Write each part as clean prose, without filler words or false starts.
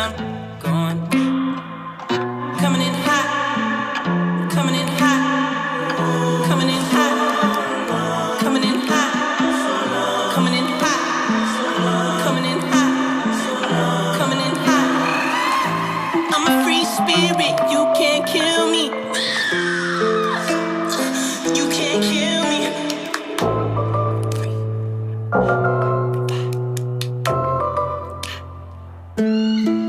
I'm going. Coming in hot, coming in hot, coming in hot, coming in hot, coming in hot, coming in hot, coming in hot. I'm a free spirit, you can't kill me. You can't kill me.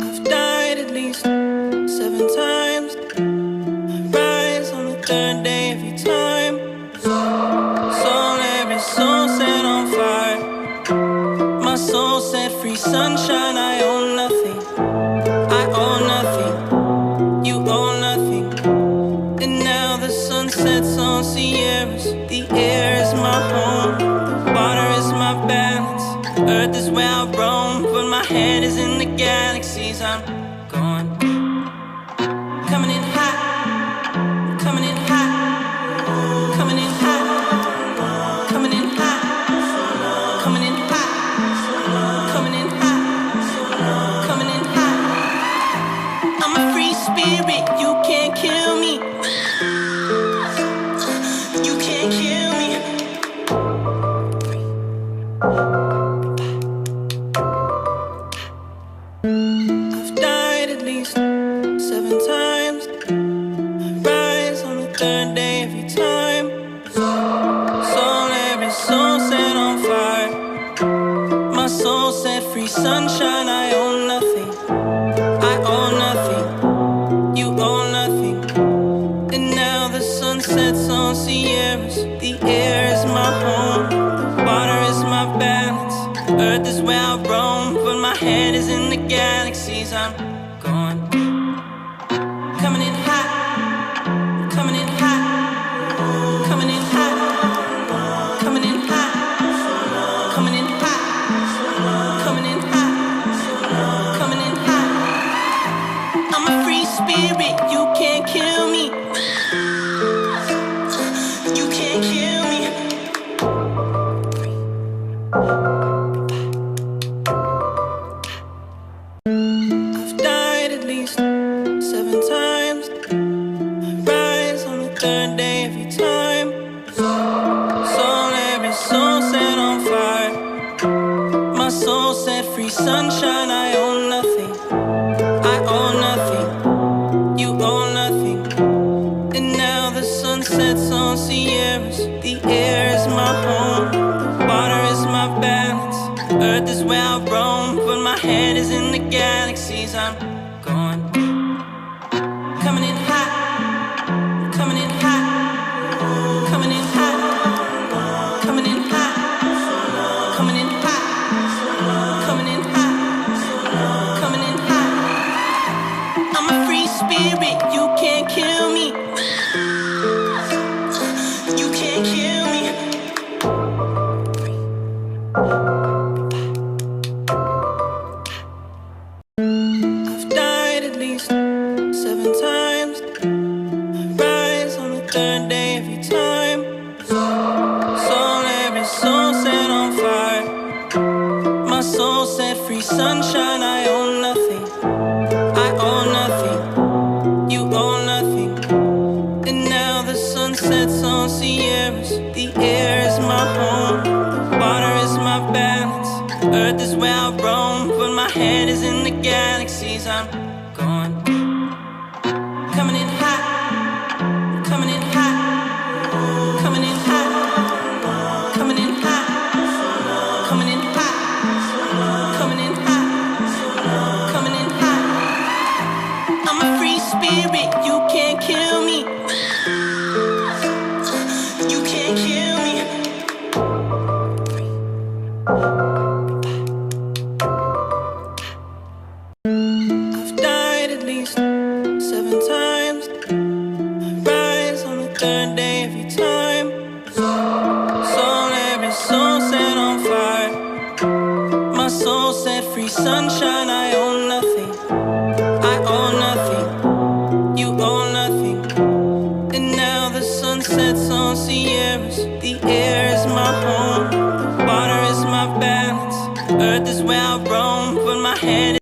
I've died at least 7 times. I rise on the 3rd day every time. Soul, every soul set on fire. My soul set free, sunshine. I own nothing. I own nothing. You own nothing. And now the sun sets on Sierras. The air is my home. The water is my balance. Earth is where I roam, but my head is in the galaxies. I'm going. Coming in hot, coming in hot, coming in hot, coming in hot, coming in hot, coming in hot, coming in hot. I'm a free spirit, you can't kill me. You can't kill me. I've died at least 7 times. I rise on the 3rd day every time. Soul, every soul set on fire. My soul set free, sunshine. I own nothing. I own nothing. You own nothing. And now the sun sets on Sierras. The air is my home. The water is my balance. Earth is where I roam, but my head is in the galaxies. I'm going. Coming in hot, coming in hot, coming in hot, coming in hot, coming in hot, coming in hot, coming in hot. I'm a free spirit, you can't kill me. You can't kill me. I've died at least 7 times. I rise on the 3rd day every time. Soul, every soul set on fire. My soul set free, sunshine. I own nothing. I own nothing. You own nothing. And now the sun sets on Sierras. The air is my home. The water is my balance. Earth is where I roam, but my head is in the galaxies. I'm going. Coming in hot, coming in hot, coming in hot, coming in hot, coming in hot, coming in hot, coming in hot. I'm a free spirit, you can't kill me. You can't kill me. I've died at least 7 times. I rise on the 3rd day every time. Soul, every soul set on fire. My soul set free, sunshine. I own nothing. I own nothing. You own nothing. And now the sun sets on Sierras. The air is my home. The water is my balance. Earth is where I roam, but my head is in the galaxies. I'm going. Coming in hot, coming in hot, coming in hot, coming in hot, coming in hot, coming in hot, coming in hot. I'm a free spirit, you can't kill me. You can't kill me. I've died at least 7 times. I rise on the 3rd day every time. Soul, every soul set on fire. My soul set free, sunshine. I own nothing. I own nothing. You own nothing. And now the sun sets on Sierras. The air is my home. The water is my balance. Earth is where I roam, but my head